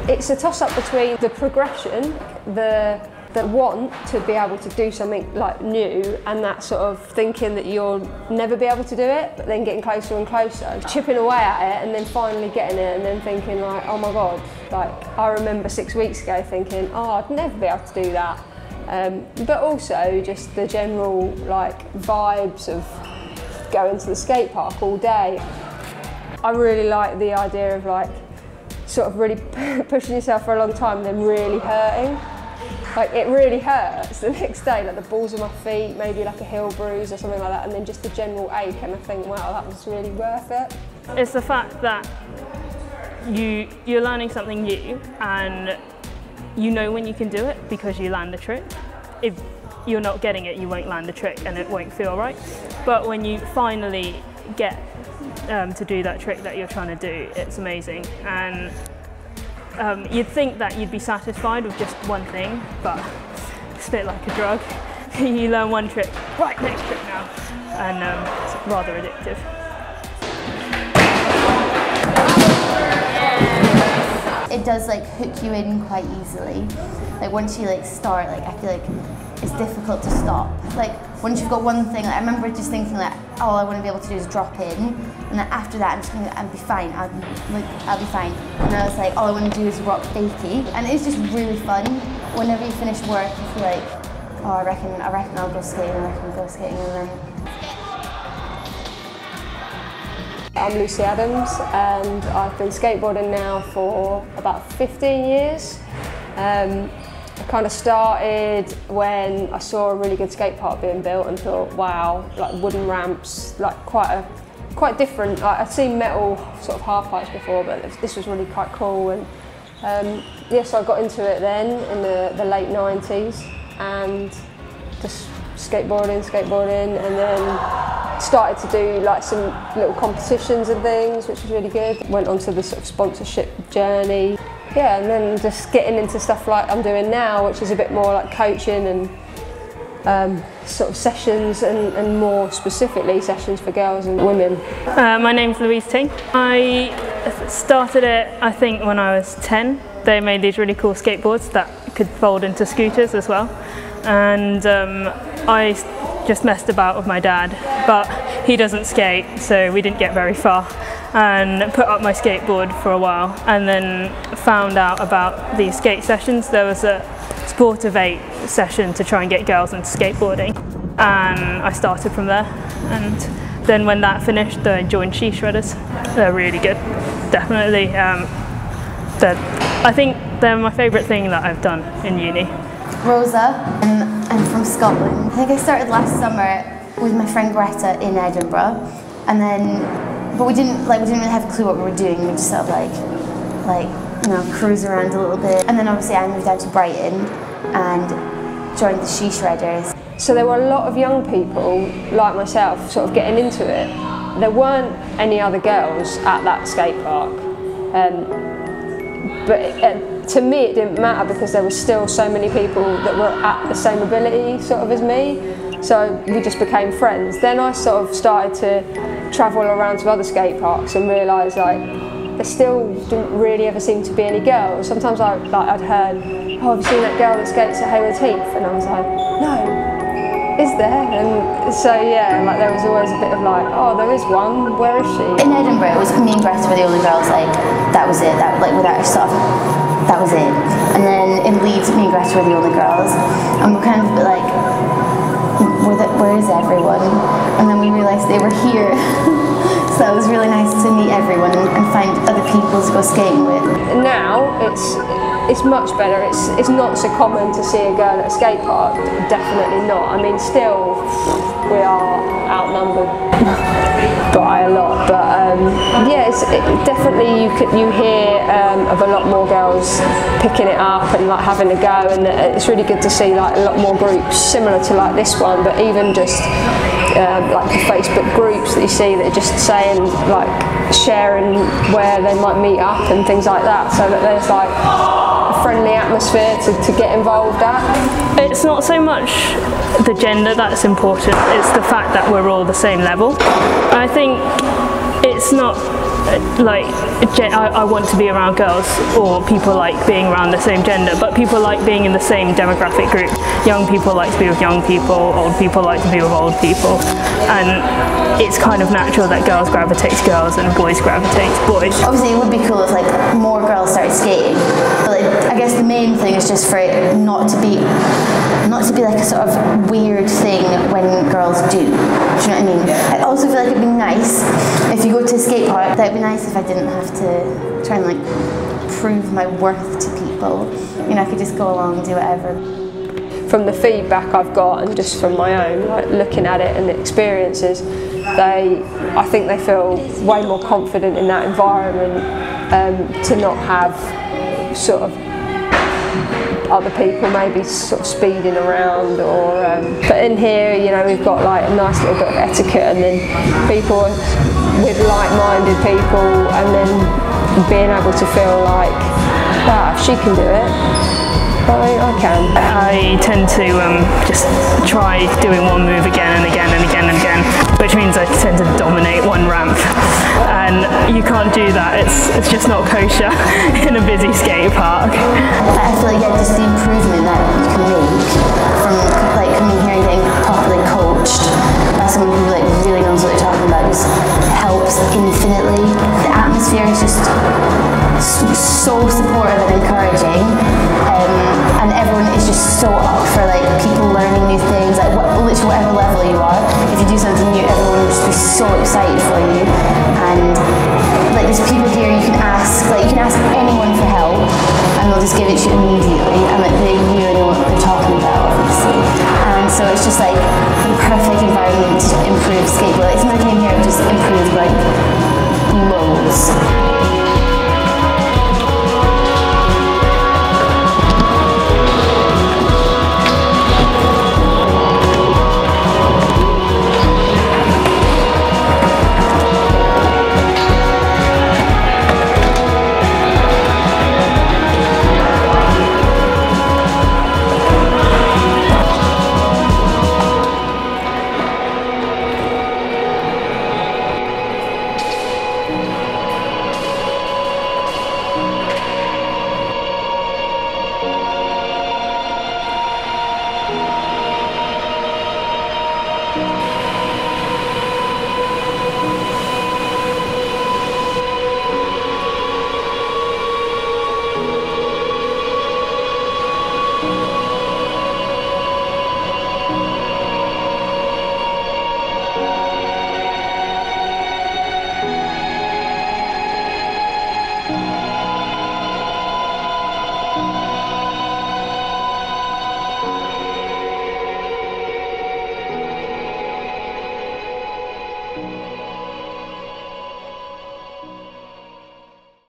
It's a toss-up between the progression, the want to be able to do something like new, and that sort of thinking that you'll never be able to do it, but then getting closer and closer, chipping away at it, and then finally getting it, and then thinking like, oh my god, like I remember 6 weeks ago thinking, oh, I'd never be able to do that. But also just the general like vibes of going to the skate park all day. I really like the idea of like sort of really pushing yourself for a long time and then really hurting. Like it really hurts the next day, like the balls of my feet, maybe like a heel bruise or something like that, and then just the general ache, and I think, wow, that was really worth it. It's the fact that you're learning something new, and you know when you can do it because you land the trick. If you're not getting it, you won't land the trick and it won't feel right. But when you finally get to do that trick that you're trying to do, it's amazing. And you'd think that you'd be satisfied with just one thing, but it's a bit like a drug. You learn one trick, right, next trick now, and it's rather addictive. It does like hook you in quite easily. Like once you like start, like I feel like it's difficult to stop. Like once you've got one thing, like, I remember just thinking like, all I want to be able to do is drop in, and then after that I'm just gonna be fine. I'll be fine. And I was like, all I want to do is rock fakie, and it's just really fun. Whenever you finish work, you feel like, oh, I reckon I'll go skating. And then. I'm Lucy Adams, and I've been skateboarding now for about 15 years. I kind of started when I saw a really good skate park being built and thought, wow, like wooden ramps, like quite different. Like, I'd seen metal sort of half pipes before, but this was really quite cool. And yes, I got into it then in the late 90s, and just skateboarding, and then started to do like some little competitions and things, which was really good. Went on to the sort of sponsorship journey. Yeah, and then just getting into stuff like I'm doing now, which is a bit more like coaching and sort of sessions, and more specifically sessions for girls and women. My name's Louise Ting. I started it, I think, when I was 10. They made these really cool skateboards that could fold into scooters as well. And I just messed about with my dad, but he doesn't skate, so we didn't get very far, and put up my skateboard for a while, and then found out about these skate sessions. There was a Sportitave session to try and get girls into skateboarding, and I started from there. And then when that finished, I joined Ski Shredders. They're really good, definitely. I think they're my favourite thing that I've done in uni. Rosa, I'm from Scotland. I think I started last summer with my friend Greta in Edinburgh, and then, but we didn't really have a clue what we were doing. We just sort of like you know, cruise around a little bit. And then obviously I moved out to Brighton and joined the Ski Shredders. So there were a lot of young people like myself sort of getting into it. There weren't any other girls at that skate park, but to me it didn't matter because there were still so many people that were at the same ability sort of as me, so we just became friends. Then I sort of started to travel around to other skate parks and realise like there still didn't really ever seem to be any girls. Sometimes I'd heard, oh, have you seen that girl that skates at Hayward's Heath? And I was like, no. Is there? And so yeah, like there was always a bit of like, oh, there is one, where is she? In Edinburgh, it was me and Greta were the only girls, like, that was it, like without a sort of, that was it. And then in Leeds, me and Greta were the only girls, and we're kind of a bit like, where is everyone? And then we realised they were here. So it was really nice to meet everyone and find other people to go skating with. Now it's much better. It's not so common to see a girl at a skate park. Definitely not. I mean, still we are outnumbered by a lot. But yeah, definitely you hear of a lot more girls picking it up and like having a go, and it's really good to see like a lot more groups similar to like this one, but even just like the Facebook groups that you see that are just saying like sharing where they might meet up and things like that, so that there's like a friendly atmosphere to get involved at. It's not so much the gender that's important, it's the fact that we're all the same level. I think it's not like I want to be around girls, or people like being around the same gender, but people like being in the same demographic group. Young people like to be with young people, old people like to be with old people, and it's kind of natural that girls gravitate to girls and boys gravitate to boys. Obviously it would be cool if like more girls started skating, but like, I guess the main thing is just for it not to be like a sort of weird thing when girls do. Do you know what I mean? I also feel like it'd be nice if you go to a skate park. That'd be nice if I didn't have to try and like prove my worth to people. You know, I could just go along and do whatever. From the feedback I've got and just from my own, like, looking at it and the experiences, I think they feel way more confident in that environment, to not have sort of other people maybe sort of speeding around, or but in here, you know, we've got like a nice little bit of etiquette, and then people with like-minded people, and then being able to feel like, wow, if she can do it, I can. I tend to just try doing one move again and again and again and again, which means I tend to dominate one ramp, and you can't do that. It's just not kosher in a busy skate park. I feel like, yeah, just the improvement that you can make from like coming here and getting properly coached by someone who like really knows what they're talking about just helps infinitely. The atmosphere is just so supportive and encouraging, and everyone is just so up for like people learning new things, like literally whatever level you are. If you do something new, everyone will just be so excited for you, and like there's people here you can ask anyone for help and they'll just give it to you immediately, and like they really know what they're talking about, obviously. And so it's just like the perfect environment to improve skateboarding. Like, when I came here, it just improved like loads.